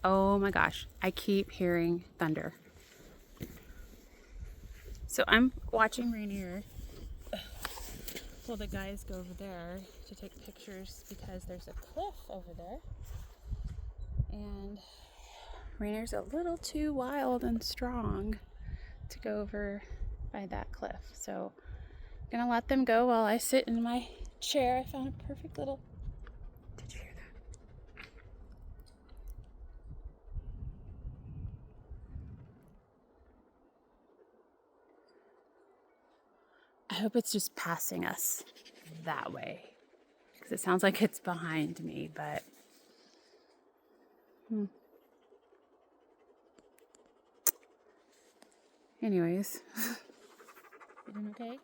Oh my gosh, I keep hearing thunder. So I'm watching Rainier while the guys go over there to take pictures because there's a cliff over there. And Rainier's a little too wild and strong to go over by that cliff. So I'm gonna let them go while I sit in my chair. I found a perfect little... Did you hear that? I hope it's just passing us that way, because it sounds like it's behind me, but anyways. You doing okay?